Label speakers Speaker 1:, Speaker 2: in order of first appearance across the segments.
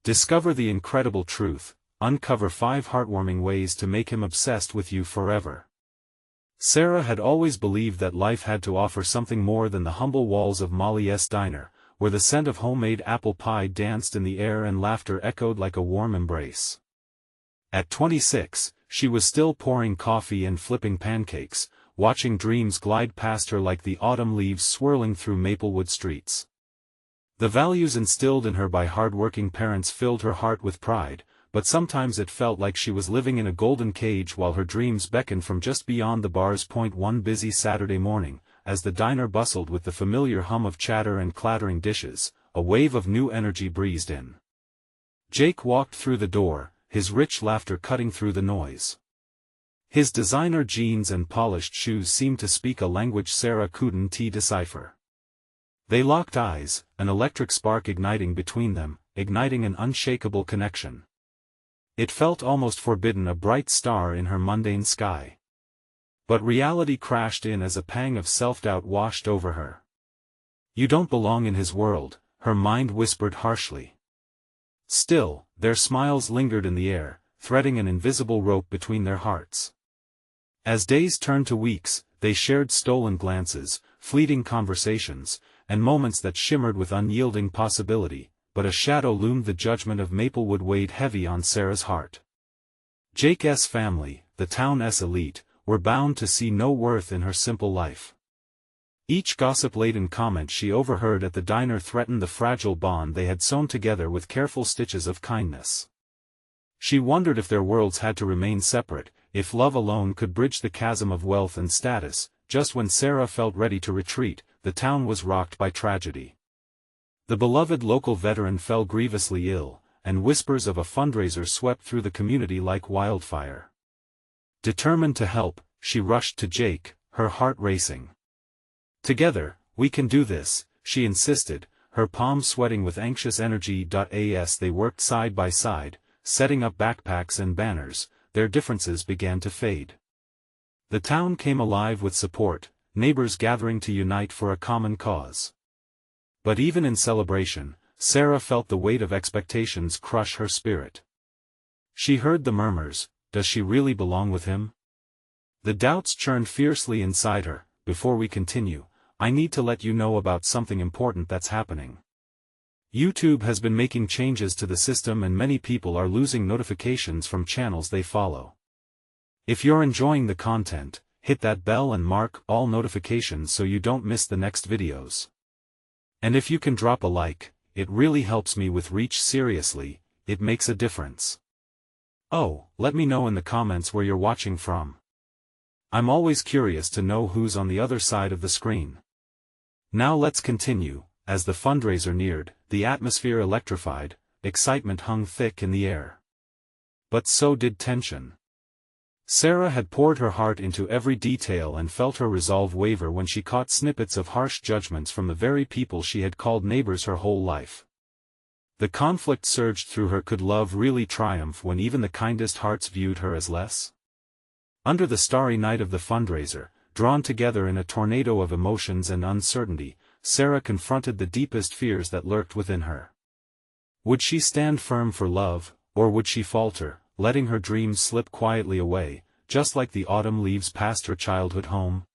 Speaker 1: Discover the incredible truth, uncover 5 heartwarming ways to make him obsessed with you forever. Sarah had always believed that life had to offer something more than the humble walls of Molly's diner, where the scent of homemade apple pie danced in the air and laughter echoed like a warm embrace. At 26, she was still pouring coffee and flipping pancakes, watching dreams glide past her like the autumn leaves swirling through Maplewood streets. The values instilled in her by hard-working parents filled her heart with pride, but sometimes it felt like she was living in a golden cage while her dreams beckoned from just beyond the bars. One busy Saturday morning, as the diner bustled with the familiar hum of chatter and clattering dishes, a wave of new energy breezed in. Jake walked through the door, his rich laughter cutting through the noise. His designer jeans and polished shoes seemed to speak a language Sarah couldn't decipher. They locked eyes, an electric spark igniting between them, igniting an unshakable connection. It felt almost forbidden, a bright star in her mundane sky. But reality crashed in as a pang of self-doubt washed over her. "You don't belong in his world," her mind whispered harshly. Still, their smiles lingered in the air, threading an invisible rope between their hearts. As days turned to weeks, they shared stolen glances, fleeting conversations, and moments that shimmered with unyielding possibility, but a shadow loomed. The judgment of Maplewood weighed heavy on Sarah's heart. Jake's family, the town's elite, were bound to see no worth in her simple life. Each gossip-laden comment she overheard at the diner threatened the fragile bond they had sewn together with careful stitches of kindness. She wondered if their worlds had to remain separate, if love alone could bridge the chasm of wealth and status. Just when Sarah felt ready to retreat, the town was rocked by tragedy. The beloved local veteran fell grievously ill, and whispers of a fundraiser swept through the community like wildfire. Determined to help, she rushed to Jake, her heart racing. "Together, we can do this," she insisted, her palms sweating with anxious energy. As they worked side by side, setting up backpacks and banners, their differences began to fade. The town came alive with support, neighbors gathering to unite for a common cause. But even in celebration, Sarah felt the weight of expectations crush her spirit. She heard the murmurs, "Does she really belong with him?" The doubts churned fiercely inside her. "Before we continue, I need to let you know about something important that's happening. YouTube has been making changes to the system and many people are losing notifications from channels they follow. If you're enjoying the content, hit that bell and mark all notifications so you don't miss the next videos. And if you can drop a like, it really helps me with reach. Seriously, it makes a difference. Oh, let me know in the comments where you're watching from. I'm always curious to know who's on the other side of the screen. Now let's continue. As the fundraiser neared, the atmosphere electrified, excitement hung thick in the air. But so did tension. Sarah had poured her heart into every detail and felt her resolve waver when she caught snippets of harsh judgments from the very people she had called neighbors her whole life. The conflict surged through her. Could love really triumph when even the kindest hearts viewed her as less? Under the starry night of the fundraiser, drawn together in a tornado of emotions and uncertainty, Sarah confronted the deepest fears that lurked within her. Would she stand firm for love, or would she falter, letting her dreams slip quietly away, just like the autumn leaves past her childhood home?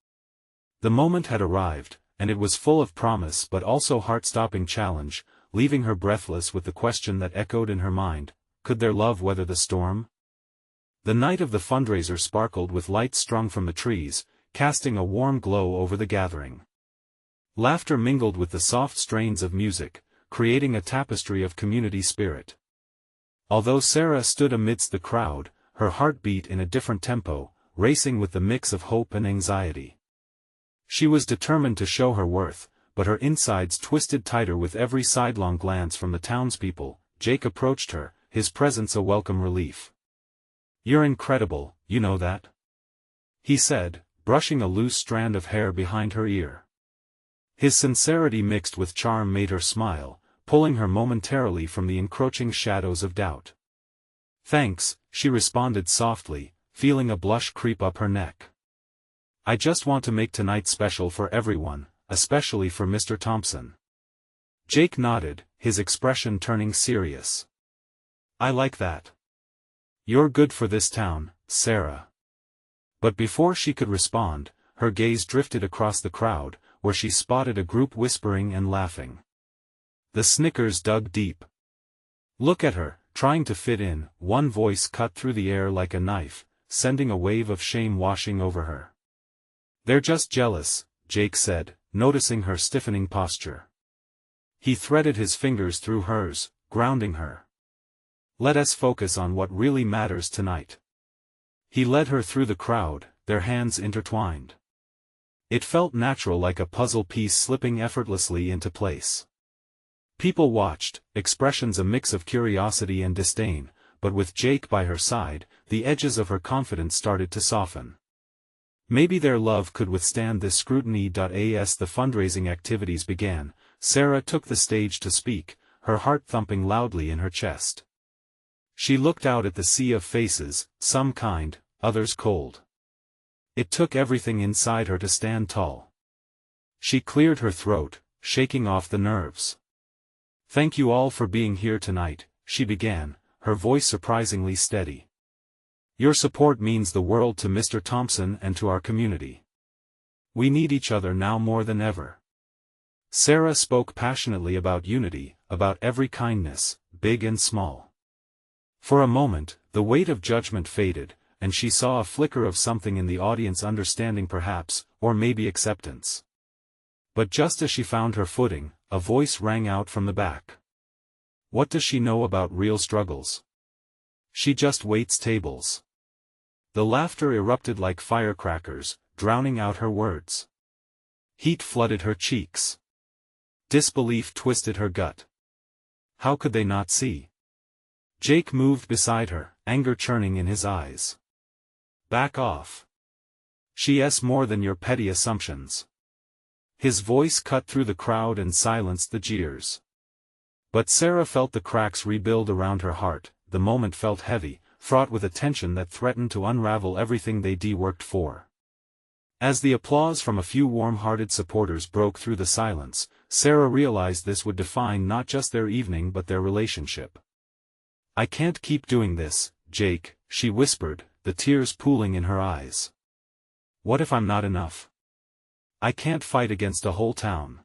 Speaker 1: The moment had arrived, and it was full of promise but also heart-stopping challenge, leaving her breathless with the question that echoed in her mind: could their love weather the storm? The night of the fundraiser sparkled with lights strung from the trees, casting a warm glow over the gathering. Laughter mingled with the soft strains of music, creating a tapestry of community spirit. Although Sarah stood amidst the crowd, her heart beat in a different tempo, racing with the mix of hope and anxiety. She was determined to show her worth, but her insides twisted tighter with every sidelong glance from the townspeople. Jake approached her, his presence a welcome relief. "You're incredible, you know that?" he said, brushing a loose strand of hair behind her ear. His sincerity mixed with charm made her smile, pulling her momentarily from the encroaching shadows of doubt. "Thanks," she responded softly, feeling a blush creep up her neck. "I just want to make tonight special for everyone, especially for Mr. Thompson." Jake nodded, his expression turning serious. I like that. You're good for this town, Sarah. But before she could respond, her gaze drifted across the crowd, where she spotted a group whispering and laughing. The snickers dug deep. Look at her, trying to fit in, one voice cut through the air like a knife, sending a wave of shame washing over her. They're just jealous, Jake said, noticing her stiffening posture. He threaded his fingers through hers, grounding her. Let us focus on what really matters tonight. He led her through the crowd, their hands intertwined. It felt natural, like a puzzle piece slipping effortlessly into place. People watched, expressions a mix of curiosity and disdain, but with Jake by her side, the edges of her confidence started to soften. Maybe their love could withstand this scrutiny. As the fundraising activities began, Sarah took the stage to speak, her heart thumping loudly in her chest. She looked out at the sea of faces, some kind, others cold. It took everything inside her to stand tall. She cleared her throat, shaking off the nerves. Thank you all for being here tonight, she began, her voice surprisingly steady. Your support means the world to Mr. Thompson and to our community. We need each other now more than ever. Sarah spoke passionately about unity, about every kindness, big and small. For a moment, the weight of judgment faded, and she saw a flicker of something in the audience, understanding perhaps, or maybe acceptance. But just as she found her footing, a voice rang out from the back. What does she know about real struggles? She just waits tables. The laughter erupted like firecrackers, drowning out her words. Heat flooded her cheeks. Disbelief twisted her gut. How could they not see? Jake moved beside her, anger churning in his eyes. Back off. She's more than your petty assumptions. His voice cut through the crowd and silenced the jeers. But Sarah felt the cracks rebuild around her heart. The moment felt heavy, fraught with a tension that threatened to unravel everything they'd worked for. As the applause from a few warm-hearted supporters broke through the silence, Sarah realized this would define not just their evening but their relationship. I can't keep doing this, Jake, she whispered, the tears pooling in her eyes. What if I'm not enough? I can't fight against a whole town.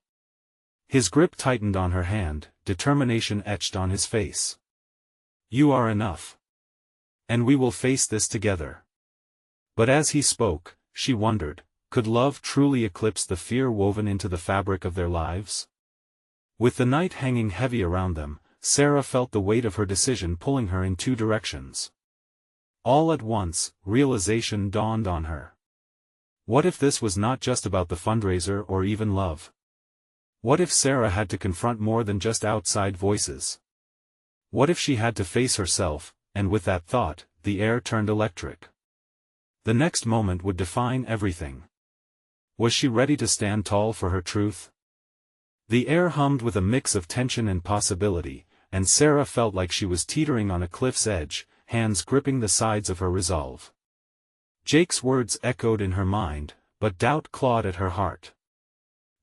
Speaker 1: His grip tightened on her hand, determination etched on his face. You are enough. And we will face this together. But as he spoke, she wondered, could love truly eclipse the fear woven into the fabric of their lives? With the night hanging heavy around them, Sarah felt the weight of her decision pulling her in two directions. All at once, realization dawned on her. What if this was not just about the fundraiser or even love? What if Sarah had to confront more than just outside voices? What if she had to face herself? And with that thought, the air turned electric. The next moment would define everything. Was she ready to stand tall for her truth? The air hummed with a mix of tension and possibility, and Sarah felt like she was teetering on a cliff's edge, hands gripping the sides of her resolve. Jake's words echoed in her mind, but doubt clawed at her heart.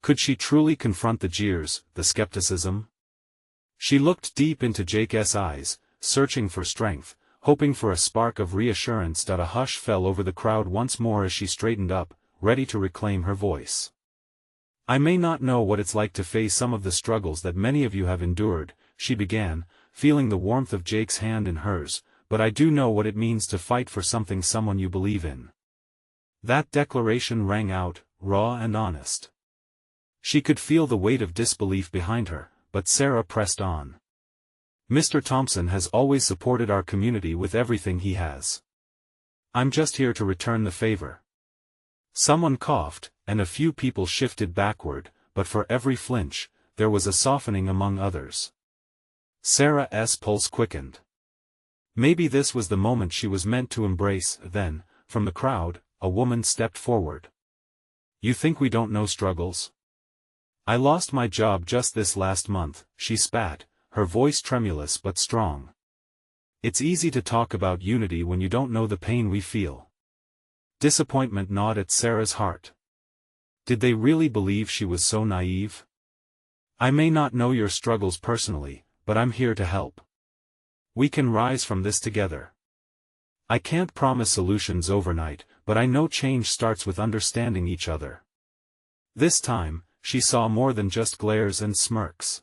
Speaker 1: Could she truly confront the jeers, the skepticism? She looked deep into Jake's eyes, searching for strength, hoping for a spark of reassurance. A hush fell over the crowd once more as she straightened up, ready to reclaim her voice. I may not know what it's like to face some of the struggles that many of you have endured, she began, feeling the warmth of Jake's hand in hers, but I do know what it means to fight for someone you believe in. That declaration rang out, raw and honest. She could feel the weight of disbelief behind her, but Sarah pressed on. Mr. Thompson has always supported our community with everything he has. I'm just here to return the favor. Someone coughed, and a few people shifted backward, but for every flinch, there was a softening among others. Sarah's pulse quickened. Maybe this was the moment she was meant to embrace. Then, from the crowd, a woman stepped forward. You think we don't know struggles? I lost my job just this last month, she spat, her voice tremulous but strong. It's easy to talk about unity when you don't know the pain we feel. Disappointment gnawed at Sarah's heart. Did they really believe she was so naive? I may not know your struggles personally, but I'm here to help. We can rise from this together. I can't promise solutions overnight, but I know change starts with understanding each other. This time, she saw more than just glares and smirks.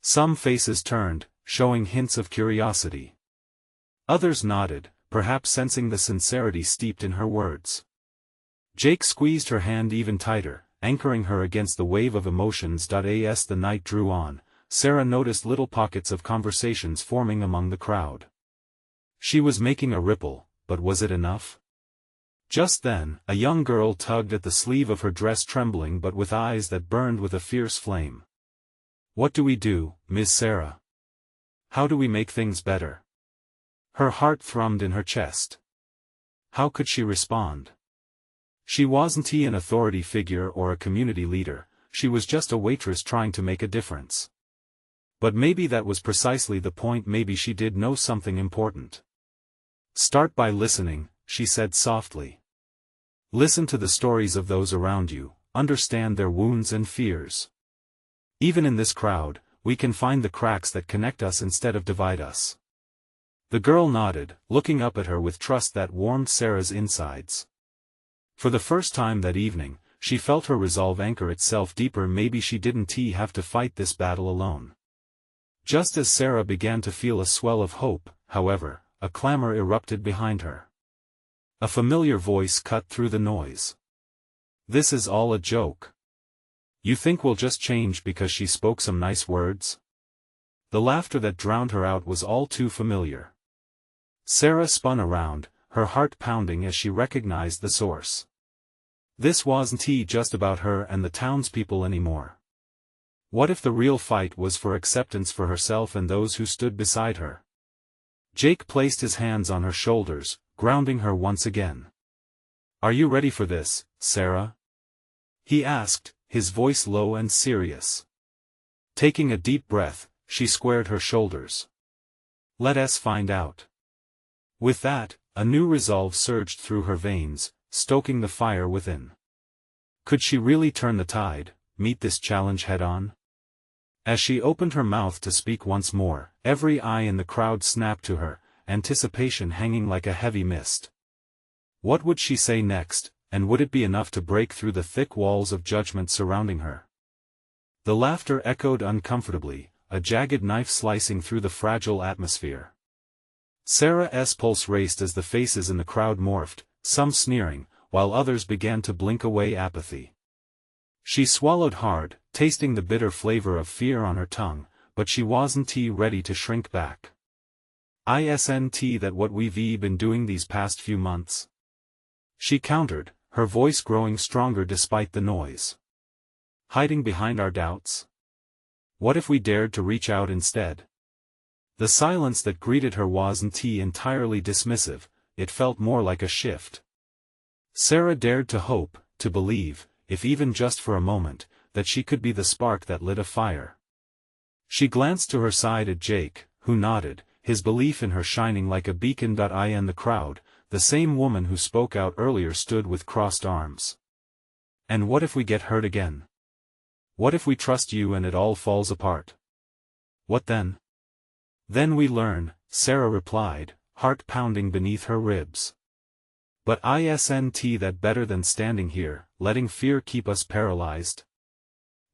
Speaker 1: Some faces turned, showing hints of curiosity. Others nodded, perhaps sensing the sincerity steeped in her words. Jake squeezed her hand even tighter, anchoring her against the wave of emotions. As the night drew on, Sarah noticed little pockets of conversations forming among the crowd. She was making a ripple, but was it enough? Just then, a young girl tugged at the sleeve of her dress, trembling but with eyes that burned with a fierce flame. "What do we do, Miss Sarah? How do we make things better?" Her heart thrummed in her chest. How could she respond? She wasn't an authority figure or a community leader, she was just a waitress trying to make a difference. But maybe that was precisely the point. Maybe she did know something important. "Start by listening," she said softly. "Listen to the stories of those around you, understand their wounds and fears. Even in this crowd, we can find the cracks that connect us instead of divide us." The girl nodded, looking up at her with trust that warmed Sarah's insides. For the first time that evening, she felt her resolve anchor itself deeper. Maybe she didn't have to fight this battle alone. Just as Sarah began to feel a swell of hope, however, a clamor erupted behind her. A familiar voice cut through the noise. "This is all a joke. You think we'll just change because she spoke some nice words?" The laughter that drowned her out was all too familiar. Sarah spun around, her heart pounding as she recognized the source. This wasn't just about her and the townspeople anymore. What if the real fight was for acceptance for herself and those who stood beside her? Jake placed his hands on her shoulders, grounding her once again. "Are you ready for this, Sarah?" he asked, his voice low and serious. Taking a deep breath, she squared her shoulders. "Let us find out." With that, a new resolve surged through her veins, stoking the fire within. Could she really turn the tide, meet this challenge head-on? As she opened her mouth to speak once more, every eye in the crowd snapped to her, anticipation hanging like a heavy mist. What would she say next, and would it be enough to break through the thick walls of judgment surrounding her? The laughter echoed uncomfortably, a jagged knife slicing through the fragile atmosphere. Sarah's pulse raced as the faces in the crowd morphed, some sneering, while others began to blink away apathy. She swallowed hard, tasting the bitter flavor of fear on her tongue, but she wasn't ready to shrink back. "Isn't that what we've been doing these past few months?" she countered, her voice growing stronger despite the noise. "Hiding behind our doubts? What if we dared to reach out instead?" The silence that greeted her wasn't entirely dismissive, it felt more like a shift. Sarah dared to hope, to believe, if even just for a moment, that she could be the spark that lit a fire. She glanced to her side at Jake, who nodded, his belief in her shining like a beacon. In the crowd, the same woman who spoke out earlier stood with crossed arms. "And what if we get hurt again? What if we trust you and it all falls apart? What then?" "Then we learn," Sarah replied, heart pounding beneath her ribs. "But isn't that better than standing here, letting fear keep us paralyzed?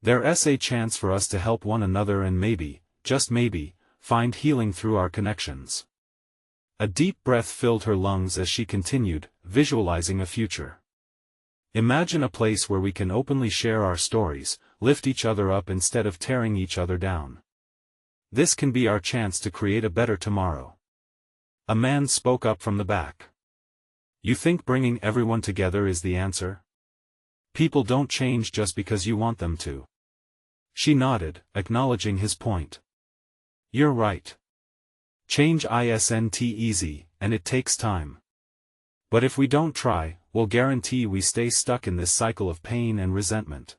Speaker 1: There's a chance for us to help one another and maybe, just maybe, find healing through our connections." A deep breath filled her lungs as she continued, visualizing a future. "Imagine a place where we can openly share our stories, lift each other up instead of tearing each other down. This can be our chance to create a better tomorrow." A man spoke up from the back. "You think bringing everyone together is the answer? People don't change just because you want them to." She nodded, acknowledging his point. "You're right. Change isn't easy, and it takes time. But if we don't try, we'll guarantee we stay stuck in this cycle of pain and resentment.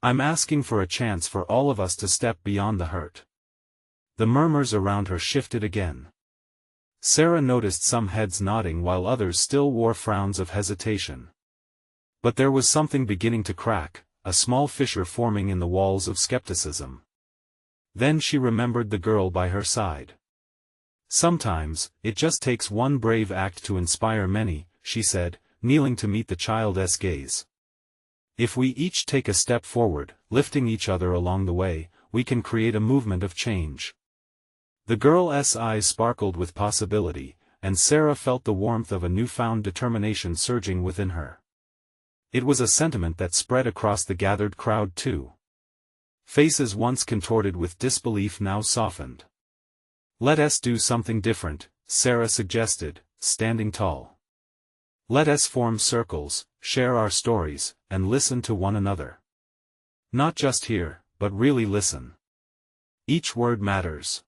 Speaker 1: I'm asking for a chance for all of us to step beyond the hurt." The murmurs around her shifted again. Sarah noticed some heads nodding while others still wore frowns of hesitation. But there was something beginning to crack, a small fissure forming in the walls of skepticism. Then she remembered the girl by her side. Sometimes, it just takes one brave act to inspire many, she said, kneeling to meet the child's gaze. If we each take a step forward, lifting each other along the way, we can create a movement of change. The girl's eyes sparkled with possibility, and Sarah felt the warmth of a newfound determination surging within her. It was a sentiment that spread across the gathered crowd too. Faces once contorted with disbelief now softened. "Let us do something different," Sarah suggested, standing tall. "Let us form circles, share our stories, and listen to one another. Not just hear, but really listen. Each word matters."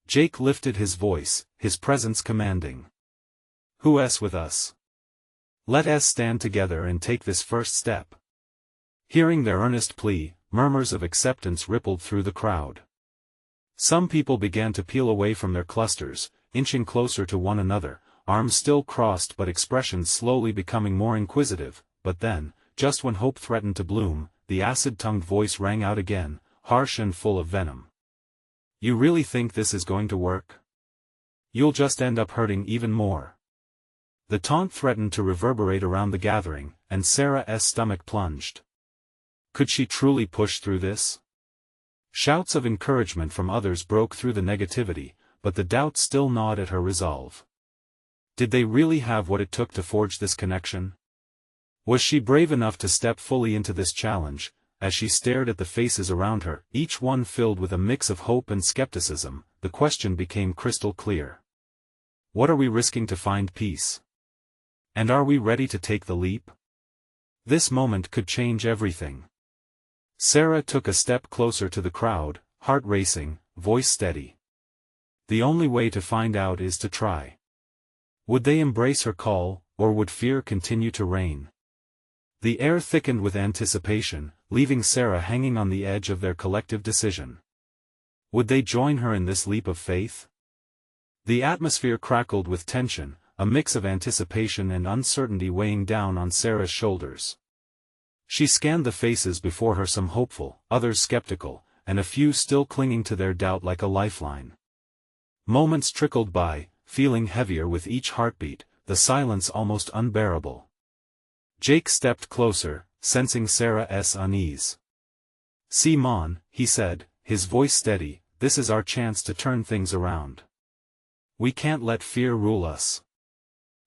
Speaker 1: Jake lifted his voice, his presence commanding. "Who's with us? Let us stand together and take this first step." Hearing their earnest plea, murmurs of acceptance rippled through the crowd. Some people began to peel away from their clusters, inching closer to one another, arms still crossed but expressions slowly becoming more inquisitive. But then, just when hope threatened to bloom, the acid-tongued voice rang out again, harsh and full of venom. "You really think this is going to work? You'll just end up hurting even more." The taunt threatened to reverberate around the gathering, and Sarah's stomach plunged. Could she truly push through this? Shouts of encouragement from others broke through the negativity, but the doubt still gnawed at her resolve. Did they really have what it took to forge this connection? Was she brave enough to step fully into this challenge? As she stared at the faces around her, each one filled with a mix of hope and skepticism, the question became crystal clear. What are we risking to find peace? And are we ready to take the leap? This moment could change everything. Sarah took a step closer to the crowd, heart racing, voice steady. The only way to find out is to try. Would they embrace her call, or would fear continue to reign? The air thickened with anticipation, leaving Sarah hanging on the edge of their collective decision. Would they join her in this leap of faith? The atmosphere crackled with tension, a mix of anticipation and uncertainty weighing down on Sarah's shoulders. She scanned the faces before her, some hopeful, others skeptical, and a few still clinging to their doubt like a lifeline. Moments trickled by, feeling heavier with each heartbeat, the silence almost unbearable. Jake stepped closer, sensing Sarah's unease. "Simon," he said, his voice steady, "this is our chance to turn things around. We can't let fear rule us."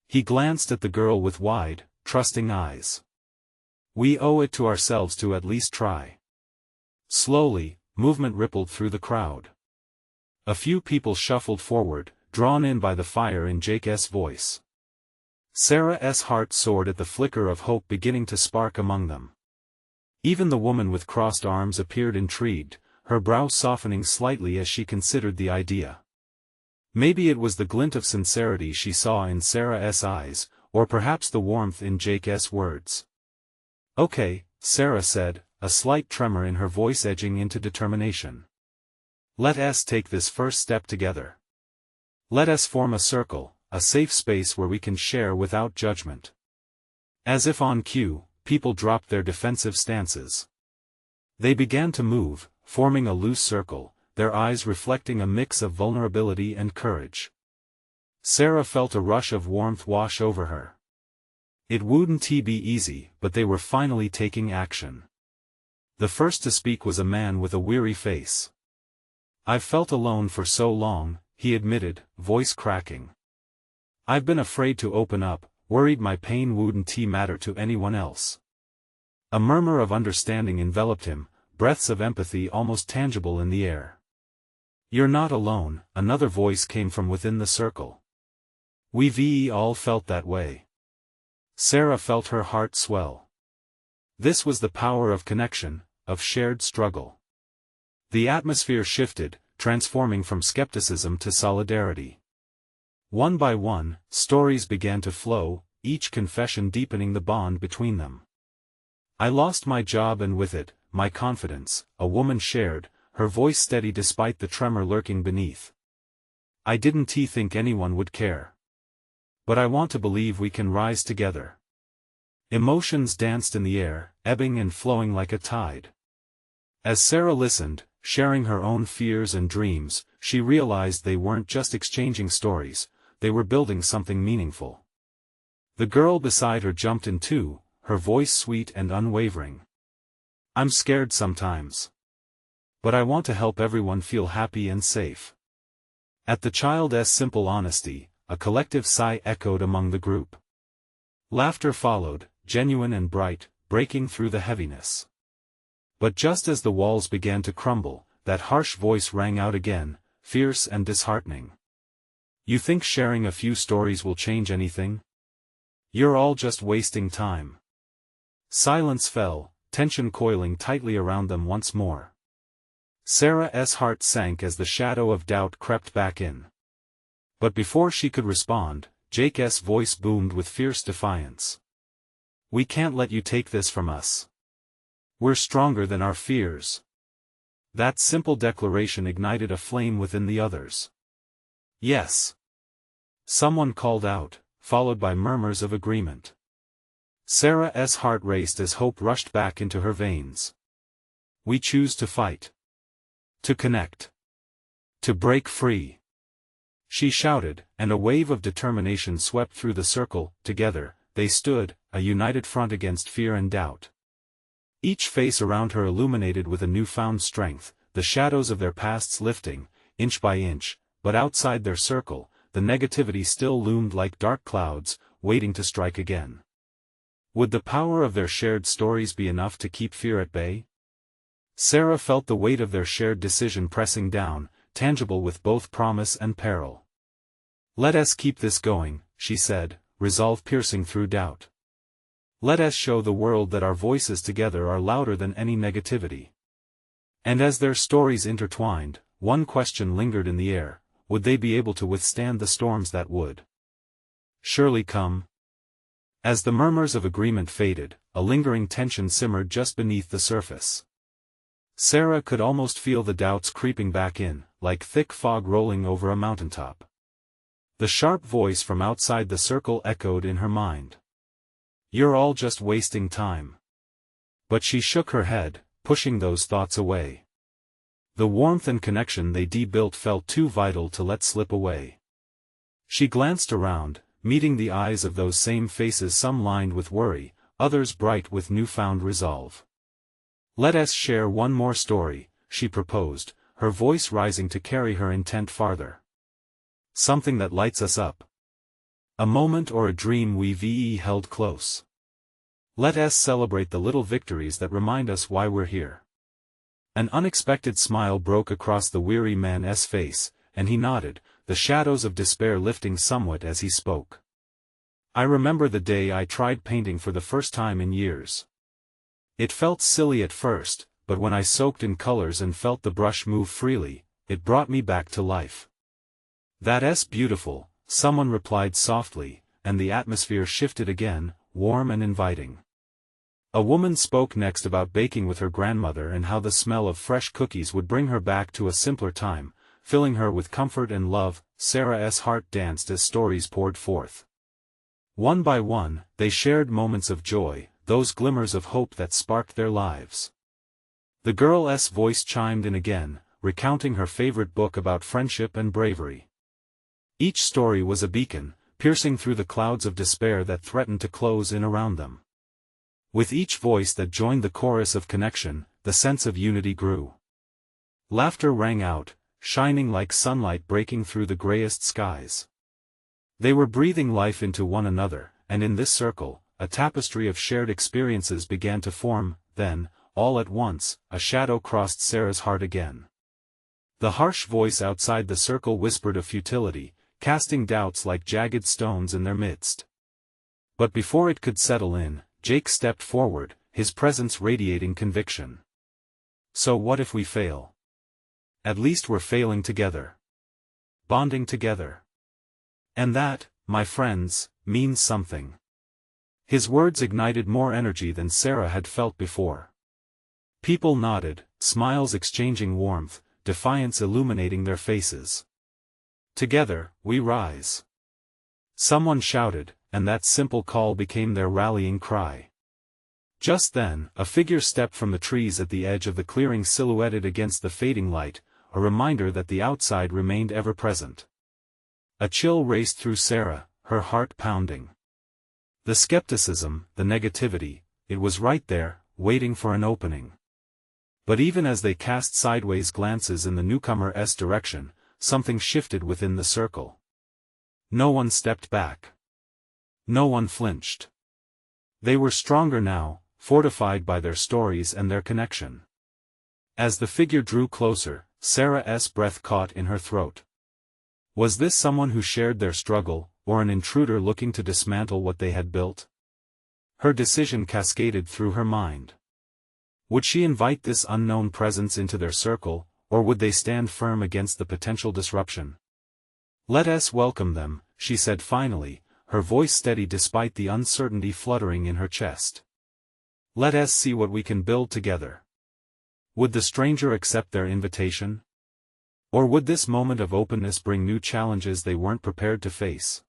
Speaker 1: He glanced at the girl with wide, trusting eyes. "We owe it to ourselves to at least try." Slowly, movement rippled through the crowd. A few people shuffled forward, drawn in by the fire in Jake's voice. Sarah's heart soared at the flicker of hope beginning to spark among them. Even the woman with crossed arms appeared intrigued, her brow softening slightly as she considered the idea. Maybe it was the glint of sincerity she saw in Sarah's eyes, or perhaps the warmth in Jake's words. "Okay," Sarah said, a slight tremor in her voice edging into determination. "Let us take this first step together. Let us form a circle, a safe space where we can share without judgment." As if on cue, people dropped their defensive stances. They began to move, forming a loose circle, their eyes reflecting a mix of vulnerability and courage. Sarah felt a rush of warmth wash over her. It wouldn't be easy, but they were finally taking action. The first to speak was a man with a weary face. "I've felt alone for so long," he admitted, voice cracking. "I've been afraid to open up, worried my pain wouldn't matter to anyone else." A murmur of understanding enveloped him, breaths of empathy almost tangible in the air. "You're not alone," another voice came from within the circle. "We've all felt that way." Sarah felt her heart swell. This was the power of connection, of shared struggle. The atmosphere shifted, transforming from skepticism to solidarity. One by one, stories began to flow, each confession deepening the bond between them. "I lost my job and with it, my confidence," a woman shared, her voice steady despite the tremor lurking beneath. "I didn't think anyone would care. But I want to believe we can rise together." Emotions danced in the air, ebbing and flowing like a tide. As Sarah listened, sharing her own fears and dreams, she realized they weren't just exchanging stories, they were building something meaningful. The girl beside her jumped in too, her voice sweet and unwavering. "I'm scared sometimes. But I want to help everyone feel happy and safe." At the child's simple honesty, a collective sigh echoed among the group. Laughter followed, genuine and bright, breaking through the heaviness. But just as the walls began to crumble, that harsh voice rang out again, fierce and disheartening. "You think sharing a few stories will change anything? You're all just wasting time." Silence fell, tension coiling tightly around them once more. Sarah's heart sank as the shadow of doubt crept back in. But before she could respond, Jake's voice boomed with fierce defiance. "We can't let you take this from us. We're stronger than our fears." That simple declaration ignited a flame within the others. "Yes!" someone called out, followed by murmurs of agreement. Sarah's heart raced as hope rushed back into her veins. "We choose to fight. To connect. To break free," she shouted, and a wave of determination swept through the circle. Together, they stood, a united front against fear and doubt. Each face around her illuminated with a newfound strength, the shadows of their pasts lifting, inch by inch, but outside their circle, the negativity still loomed like dark clouds, waiting to strike again. Would the power of their shared stories be enough to keep fear at bay? Sarah felt the weight of their shared decision pressing down, tangible with both promise and peril. "Let us keep this going," she said, resolve piercing through doubt. "Let us show the world that our voices together are louder than any negativity." And as their stories intertwined, one question lingered in the air: would they be able to withstand the storms that would surely come? As the murmurs of agreement faded, a lingering tension simmered just beneath the surface. Sarah could almost feel the doubts creeping back in, like thick fog rolling over a mountaintop. The sharp voice from outside the circle echoed in her mind. "You're all just wasting time." But she shook her head, pushing those thoughts away. The warmth and connection they built felt too vital to let slip away. She glanced around, meeting the eyes of those same faces, some lined with worry, others bright with newfound resolve. "Let us share one more story," she proposed, her voice rising to carry her intent farther. "Something that lights us up. A moment or a dream we've held close. Let us celebrate the little victories that remind us why we're here." An unexpected smile broke across the weary man's face, and he nodded, the shadows of despair lifting somewhat as he spoke. "I remember the day I tried painting for the first time in years. It felt silly at first, but when I soaked in colors and felt the brush move freely, it brought me back to life." "That's beautiful," someone replied softly, and the atmosphere shifted again, warm and inviting. A woman spoke next about baking with her grandmother and how the smell of fresh cookies would bring her back to a simpler time, filling her with comfort and love. Sarah's heart danced as stories poured forth. One by one, they shared moments of joy, those glimmers of hope that sparked their lives. The girl's voice chimed in again, recounting her favorite book about friendship and bravery. Each story was a beacon, piercing through the clouds of despair that threatened to close in around them. With each voice that joined the chorus of connection, the sense of unity grew. Laughter rang out, shining like sunlight breaking through the grayest skies. They were breathing life into one another, and in this circle, a tapestry of shared experiences began to form. Then, all at once, a shadow crossed Sarah's heart again. The harsh voice outside the circle whispered of futility, casting doubts like jagged stones in their midst. But before it could settle in, Jake stepped forward, his presence radiating conviction. "So what if we fail? At least we're failing together. Bonding together. And that, my friends, means something." His words ignited more energy than Sarah had felt before. People nodded, smiles exchanging warmth, defiance illuminating their faces. "Together, we rise." Someone shouted, and that simple call became their rallying cry. Just then, a figure stepped from the trees at the edge of the clearing, silhouetted against the fading light, a reminder that the outside remained ever present. A chill raced through Sarah, her heart pounding. The skepticism, the negativity, it was right there, waiting for an opening. But even as they cast sideways glances in the newcomer's direction, something shifted within the circle. No one stepped back. No one flinched. They were stronger now, fortified by their stories and their connection. As the figure drew closer, Sarah's breath caught in her throat. Was this someone who shared their struggle, or an intruder looking to dismantle what they had built? Her decision cascaded through her mind. Would she invite this unknown presence into their circle, or would they stand firm against the potential disruption? "Let us welcome them," she said finally, her voice steady despite the uncertainty fluttering in her chest. "Let us see what we can build together." Would the stranger accept their invitation? Or would this moment of openness bring new challenges they weren't prepared to face?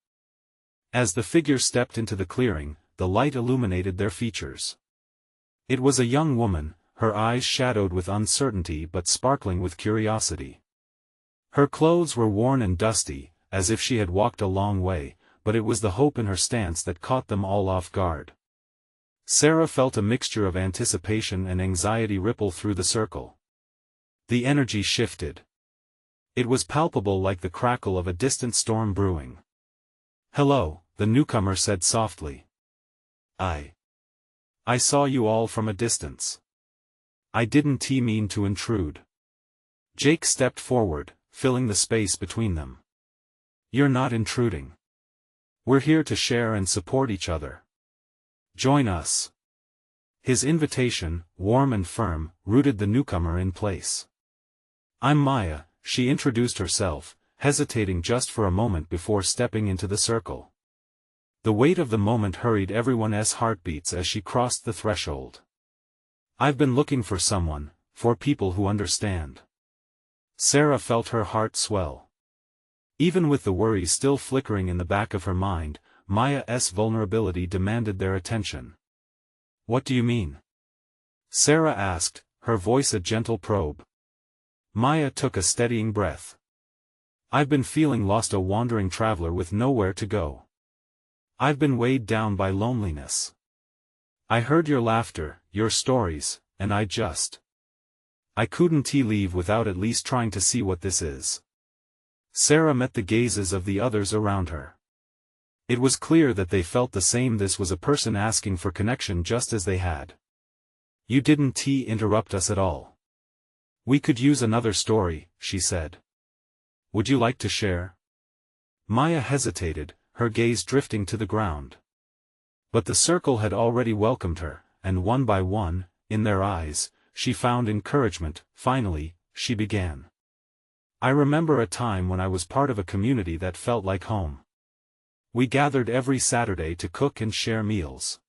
Speaker 1: As the figure stepped into the clearing, the light illuminated their features. It was a young woman, her eyes shadowed with uncertainty but sparkling with curiosity. Her clothes were worn and dusty, as if she had walked a long way, but it was the hope in her stance that caught them all off guard. Sarah felt a mixture of anticipation and anxiety ripple through the circle. The energy shifted. It was palpable, like the crackle of a distant storm brewing. "Hello," the newcomer said softly. I saw you all from a distance. I didn't mean to intrude." Jake stepped forward, filling the space between them. "You're not intruding. We're here to share and support each other. Join us." His invitation, warm and firm, rooted the newcomer in place. "I'm Maya," she introduced herself, hesitating just for a moment before stepping into the circle. The weight of the moment hurried everyone's heartbeats as she crossed the threshold. "I've been looking for someone, for people who understand." Sarah felt her heart swell. Even with the worry still flickering in the back of her mind, Maya's vulnerability demanded their attention. "What do you mean?" Sarah asked, her voice a gentle probe. Maya took a steadying breath. "I've been feeling lost, a wandering traveler with nowhere to go. I've been weighed down by loneliness. I heard your laughter, your stories, and I couldn't leave without at least trying to see what this is." Sarah met the gazes of the others around her. It was clear that they felt the same. This was a person asking for connection just as they had. "You didn't interrupt us at all. We could use another story," she said. "Would you like to share?" Maya hesitated, her gaze drifting to the ground. But the circle had already welcomed her, and one by one, in their eyes, she found encouragement. Finally, she began. "I remember a time when I was part of a community that felt like home. We gathered every Saturday to cook and share meals.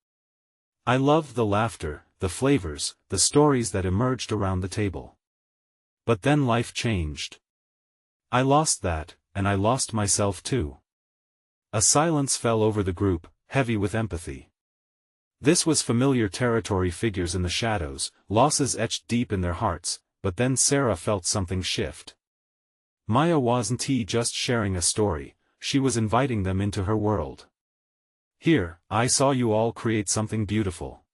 Speaker 1: I loved the laughter, the flavors, the stories that emerged around the table. But then life changed. I lost that, and I lost myself too." A silence fell over the group, heavy with empathy. This was familiar territory. Figures in the shadows, losses etched deep in their hearts, but then Sarah felt something shift. Maya wasn't just sharing a story, she was inviting them into her world. "Here, I saw you all create something beautiful.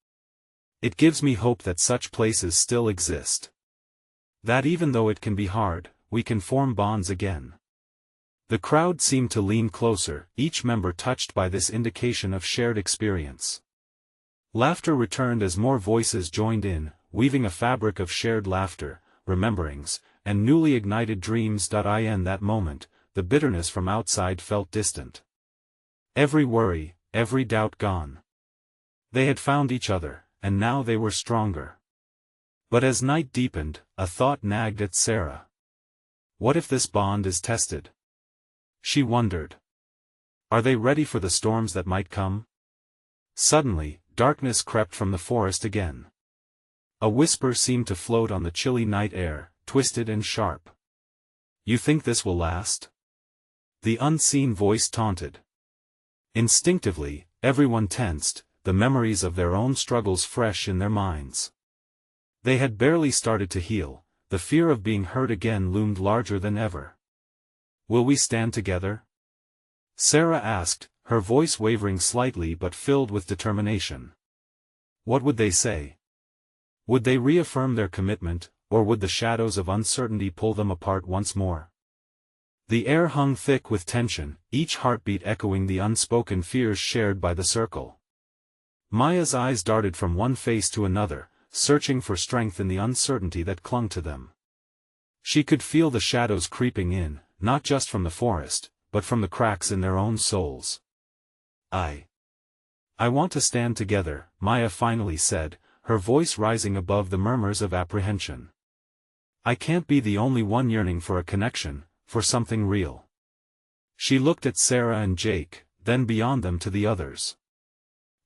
Speaker 1: It gives me hope that such places still exist. That even though it can be hard, we can form bonds again." The crowd seemed to lean closer, each member touched by this indication of shared experience. Laughter returned as more voices joined in, weaving a fabric of shared laughter, rememberings, and newly ignited dreams. In that moment, the bitterness from outside felt distant. Every worry, every doubt gone. They had found each other, and now they were stronger. But as night deepened, a thought nagged at Sarah. What if this bond is tested? She wondered. Are they ready for the storms that might come? Suddenly, darkness crept from the forest again. A whisper seemed to float on the chilly night air, twisted and sharp. "You think this will last?" The unseen voice taunted. Instinctively, everyone tensed, the memories of their own struggles fresh in their minds. They had barely started to heal, the fear of being hurt again loomed larger than ever. "Will we stand together?" Sarah asked, her voice wavering slightly but filled with determination. What would they say? Would they reaffirm their commitment, or would the shadows of uncertainty pull them apart once more? The air hung thick with tension, each heartbeat echoing the unspoken fears shared by the circle. Maya's eyes darted from one face to another, searching for strength in the uncertainty that clung to them. She could feel the shadows creeping in, not just from the forest, but from the cracks in their own souls. I want to stand together," Maya finally said, her voice rising above the murmurs of apprehension. "I can't be the only one yearning for a connection, for something real." She looked at Sarah and Jake, then beyond them to the others.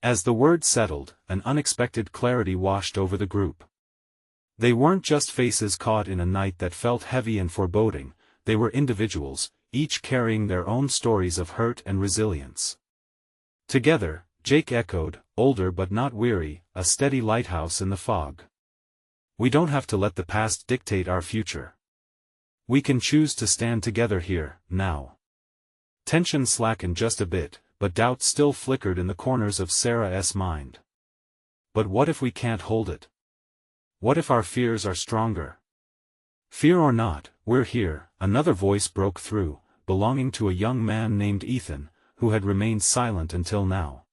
Speaker 1: As the word settled, an unexpected clarity washed over the group. They weren't just faces caught in a night that felt heavy and foreboding, they were individuals, each carrying their own stories of hurt and resilience. Together, Jake echoed, older but not weary, a steady lighthouse in the fog. "We don't have to let the past dictate our future. We can choose to stand together here, now." Tension slackened just a bit, but doubt still flickered in the corners of Sarah's mind. "But what if we can't hold it? What if our fears are stronger?" "Fear or not, we're here," another voice broke through, belonging to a young man named Ethan, who had remained silent until now.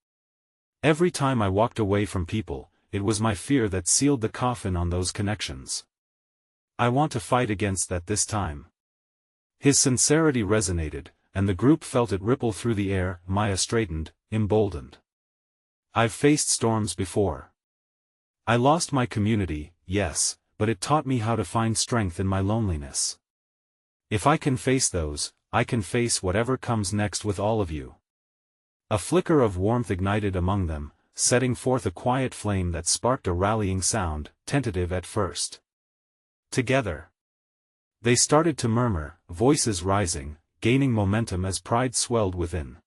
Speaker 1: "Every time I walked away from people, it was my fear that sealed the coffin on those connections. I want to fight against that this time." His sincerity resonated, and the group felt it ripple through the air. Maya straightened, emboldened. "I've faced storms before. I lost my community, yes, but it taught me how to find strength in my loneliness. If I can face those, I can face whatever comes next with all of you." A flicker of warmth ignited among them, setting forth a quiet flame that sparked a rallying sound, tentative at first. "Together." They started to murmur, voices rising, gaining momentum as pride swelled within.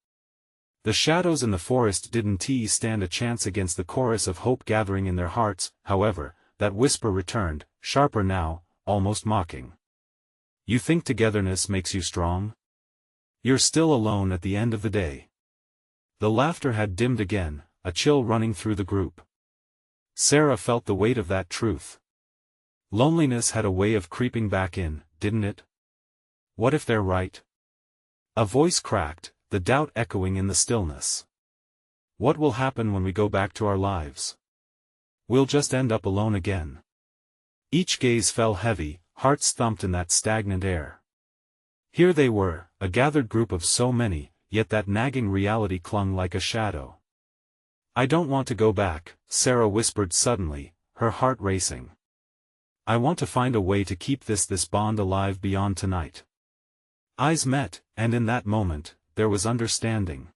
Speaker 1: The shadows in the forest didn't stand a chance against the chorus of hope gathering in their hearts. However, that whisper returned, sharper now, almost mocking. "You think togetherness makes you strong? You're still alone at the end of the day." The laughter had dimmed again, a chill running through the group. Sarah felt the weight of that truth. Loneliness had a way of creeping back in, didn't it? What if they're right? A voice cracked, the doubt echoing in the stillness. "What will happen when we go back to our lives? We'll just end up alone again." Each gaze fell heavy, hearts thumped in that stagnant air. Here they were, a gathered group of so many, yet that nagging reality clung like a shadow. "I don't want to go back," Sarah whispered suddenly, her heart racing. "I want to find a way to keep this bond alive beyond tonight." Eyes met, and in that moment, there was understanding.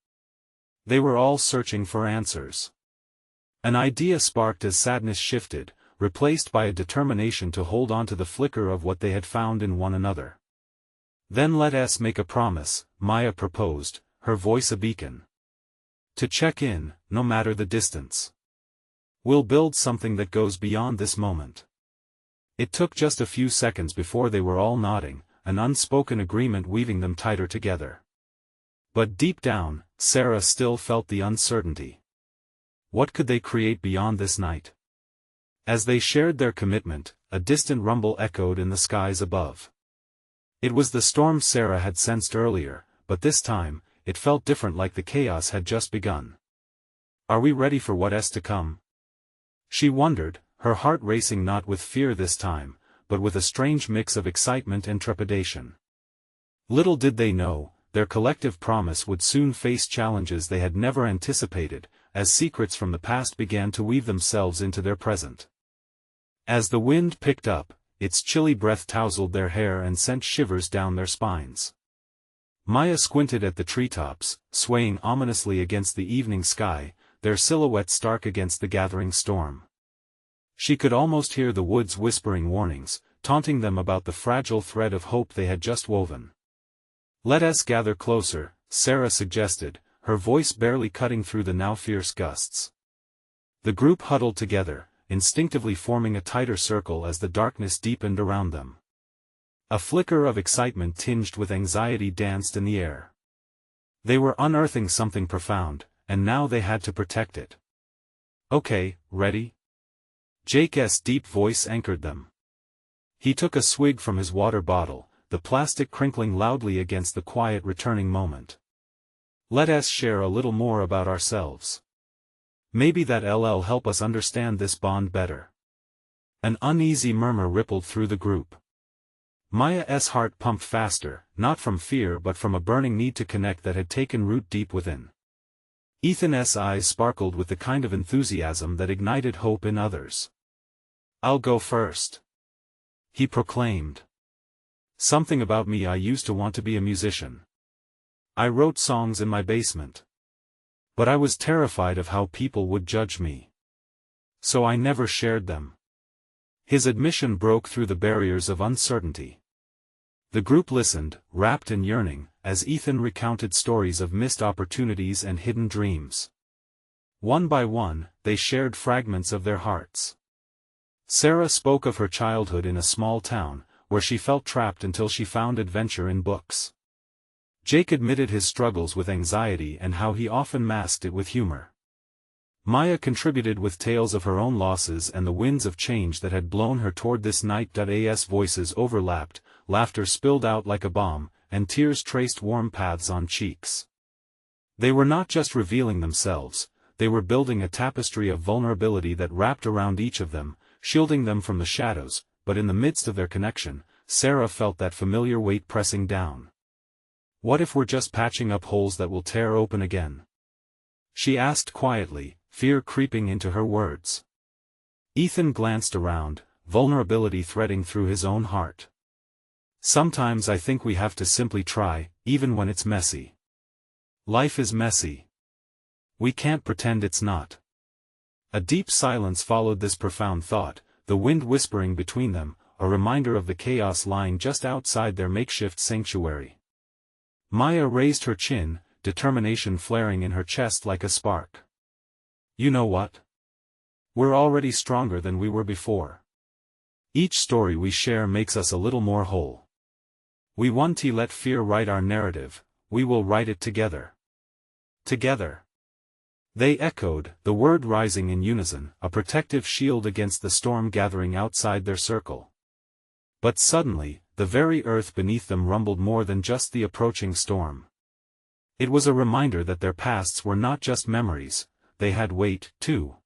Speaker 1: They were all searching for answers. An idea sparked as sadness shifted, replaced by a determination to hold on to the flicker of what they had found in one another. "Then let us make a promise," Maya proposed, her voice a beacon. "To check in, no matter the distance. We'll build something that goes beyond this moment." It took just a few seconds before they were all nodding, an unspoken agreement weaving them tighter together. But deep down, Sarah still felt the uncertainty. What could they create beyond this night? As they shared their commitment, a distant rumble echoed in the skies above. It was the storm Sarah had sensed earlier, but this time, it felt different, like the chaos had just begun. "Are we ready for what's to come?" She wondered, her heart racing not with fear this time, but with a strange mix of excitement and trepidation. Little did they know, their collective promise would soon face challenges they had never anticipated, as secrets from the past began to weave themselves into their present. As the wind picked up, its chilly breath tousled their hair and sent shivers down their spines. Maya squinted at the treetops, swaying ominously against the evening sky, their silhouettes stark against the gathering storm. She could almost hear the woods whispering warnings, taunting them about the fragile thread of hope they had just woven. "Let us gather closer," Sarah suggested, her voice barely cutting through the now fierce gusts. The group huddled together, instinctively forming a tighter circle as the darkness deepened around them. A flicker of excitement tinged with anxiety danced in the air. They were unearthing something profound, and now they had to protect it. "Okay, ready?" Jake's deep voice anchored them. He took a swig from his water bottle, the plastic crinkling loudly against the quiet returning moment. "Let us share a little more about ourselves. Maybe that'll help us understand this bond better." An uneasy murmur rippled through the group. Maya's heart pumped faster, not from fear but from a burning need to connect that had taken root deep within. Ethan's eyes sparkled with the kind of enthusiasm that ignited hope in others. "I'll go first," he proclaimed. "Something about me, I used to want to be a musician. I wrote songs in my basement. But I was terrified of how people would judge me. So I never shared them." His admission broke through the barriers of uncertainty. The group listened, rapt and yearning, as Ethan recounted stories of missed opportunities and hidden dreams. One by one, they shared fragments of their hearts. Sarah spoke of her childhood in a small town, where she felt trapped until she found adventure in books. Jake admitted his struggles with anxiety and how he often masked it with humor. Maya contributed with tales of her own losses and the winds of change that had blown her toward this night. As voices overlapped, laughter spilled out like a bomb, and tears traced warm paths on cheeks. They were not just revealing themselves, they were building a tapestry of vulnerability that wrapped around each of them, shielding them from the shadows. But in the midst of their connection, Sarah felt that familiar weight pressing down. "What if we're just patching up holes that will tear open again?" she asked quietly, fear creeping into her words. Ethan glanced around, vulnerability threading through his own heart. "Sometimes I think we have to simply try, even when it's messy. Life is messy. We can't pretend it's not." A deep silence followed this profound thought, the wind whispering between them, a reminder of the chaos lying just outside their makeshift sanctuary. Maya raised her chin, determination flaring in her chest like a spark. "You know what? We're already stronger than we were before. Each story we share makes us a little more whole. We won't let fear write our narrative, we will write it together." "Together." They echoed, the word rising in unison, a protective shield against the storm gathering outside their circle. But suddenly, the very earth beneath them rumbled more than just the approaching storm. It was a reminder that their pasts were not just memories, they had weight, too.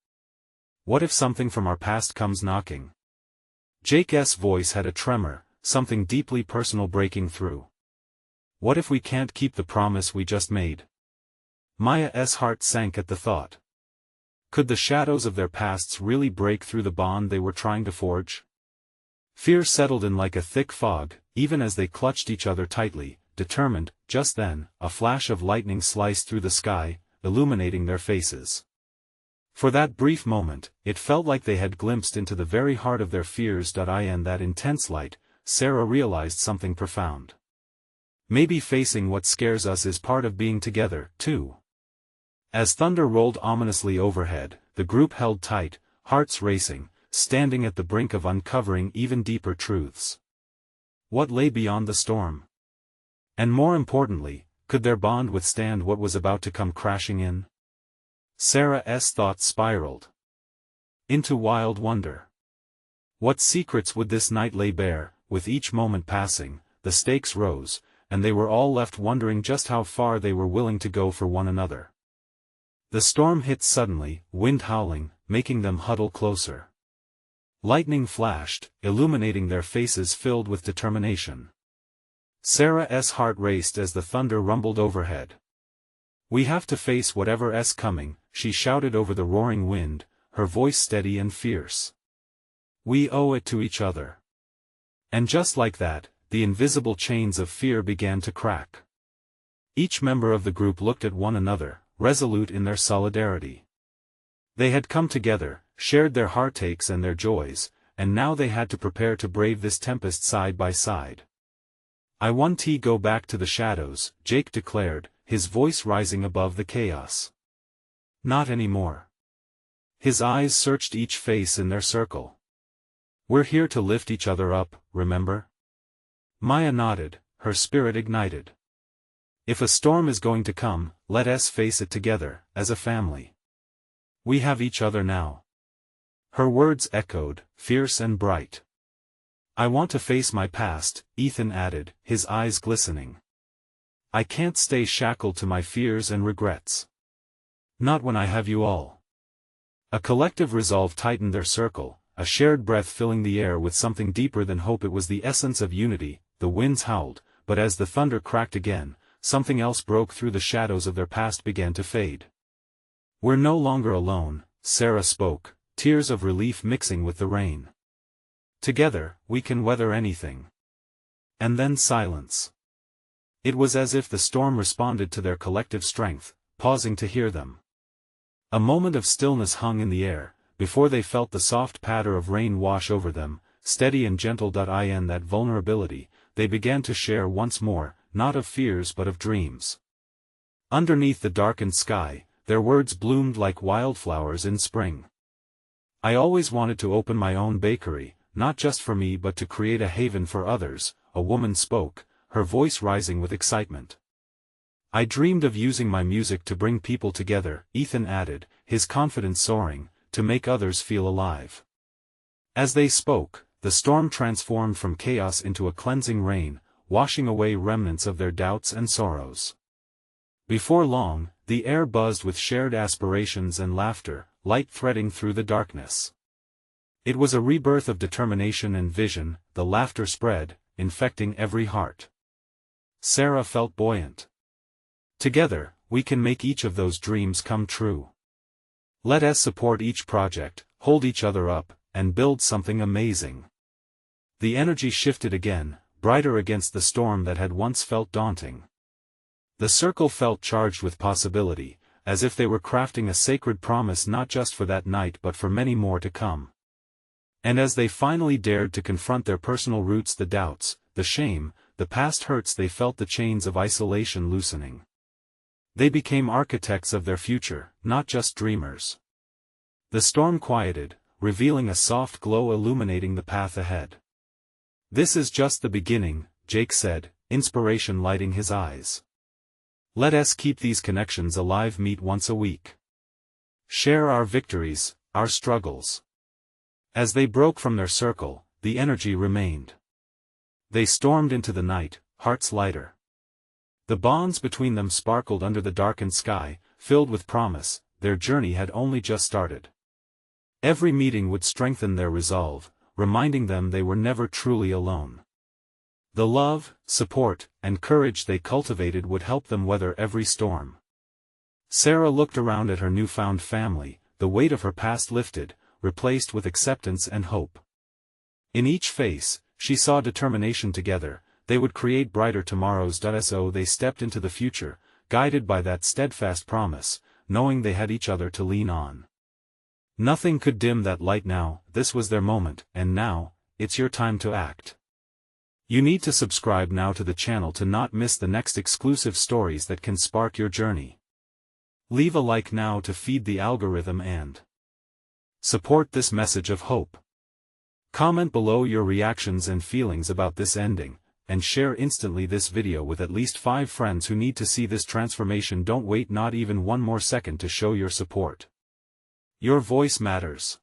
Speaker 1: "What if something from our past comes knocking?" Jake's voice had a tremor, something deeply personal breaking through. "What if we can't keep the promise we just made?" Maya's heart sank at the thought. Could the shadows of their pasts really break through the bond they were trying to forge? Fear settled in like a thick fog, even as they clutched each other tightly, determined. Just then, a flash of lightning sliced through the sky, illuminating their faces. For that brief moment, it felt like they had glimpsed into the very heart of their fears. In that intense light, Sarah realized something profound. Maybe facing what scares us is part of being together, too. As thunder rolled ominously overhead, the group held tight, hearts racing, standing at the brink of uncovering even deeper truths. What lay beyond the storm? And more importantly, could their bond withstand what was about to come crashing in? Sarah's thoughts spiraled into wild wonder. What secrets would this night lay bare? With each moment passing, the stakes rose, and they were all left wondering just how far they were willing to go for one another. The storm hit suddenly, wind howling, making them huddle closer. Lightning flashed, illuminating their faces filled with determination. Sarah's heart raced as the thunder rumbled overhead. "We have to face whatever's coming," she shouted over the roaring wind, her voice steady and fierce. "We owe it to each other." And just like that, the invisible chains of fear began to crack. Each member of the group looked at one another, resolute in their solidarity. They had come together, shared their heartaches and their joys, and now they had to prepare to brave this tempest side by side. "I want to go back to the shadows," Jake declared, his voice rising above the chaos. "Not anymore." His eyes searched each face in their circle. "We're here to lift each other up, remember?" Maya nodded, her spirit ignited. "If a storm is going to come, let us face it together, as a family. We have each other now." Her words echoed, fierce and bright. "I want to face my past," Ethan added, his eyes glistening. "I can't stay shackled to my fears and regrets. Not when I have you all." A collective resolve tightened their circle, a shared breath filling the air with something deeper than hope. It was the essence of unity. The winds howled, but as the thunder cracked again, something else broke through. The shadows of their past began to fade. "We're no longer alone," Sarah spoke, tears of relief mixing with the rain. "Together, we can weather anything." And then silence. It was as if the storm responded to their collective strength, pausing to hear them. A moment of stillness hung in the air, before they felt the soft patter of rain wash over them, steady and gentle. In that vulnerability, they began to share once more, not of fears but of dreams. Underneath the darkened sky, their words bloomed like wildflowers in spring. "I always wanted to open my own bakery, not just for me but to create a haven for others," a woman spoke, her voice rising with excitement. "I dreamed of using my music to bring people together," Ethan added, his confidence soaring, "to make others feel alive." As they spoke, the storm transformed from chaos into a cleansing rain, washing away remnants of their doubts and sorrows. Before long, the air buzzed with shared aspirations and laughter, light threading through the darkness. It was a rebirth of determination and vision. The laughter spread, infecting every heart. Sarah felt buoyant. "Together, we can make each of those dreams come true. Let us support each project, hold each other up, and build something amazing." The energy shifted again, brighter against the storm that had once felt daunting. The circle felt charged with possibility, as if they were crafting a sacred promise not just for that night but for many more to come. And as they finally dared to confront their personal roots, the doubts, the shame, the past hurts, they felt the chains of isolation loosening. They became architects of their future, not just dreamers. The storm quieted, revealing a soft glow illuminating the path ahead. "This is just the beginning," Jake said, inspiration lighting his eyes. "Let us keep these connections alive. Meet once a week. Share our victories, our struggles." As they broke from their circle, the energy remained. They stormed into the night, hearts lighter. The bonds between them sparkled under the darkened sky, filled with promise. Their journey had only just started. Every meeting would strengthen their resolve, reminding them they were never truly alone. The love, support, and courage they cultivated would help them weather every storm. Sarah looked around at her newfound family, the weight of her past lifted, replaced with acceptance and hope. In each face, she saw determination. Together, they would create brighter tomorrows. So they stepped into the future, guided by that steadfast promise, knowing they had each other to lean on. Nothing could dim that light now. This was their moment, and now, it's your time to act. You need to subscribe now to the channel to not miss the next exclusive stories that can spark your journey. Leave a like now to feed the algorithm and support this message of hope. Comment below your reactions and feelings about this ending, and share instantly this video with at least 5 friends who need to see this transformation. Don't wait not even one more second to show your support. Your voice matters.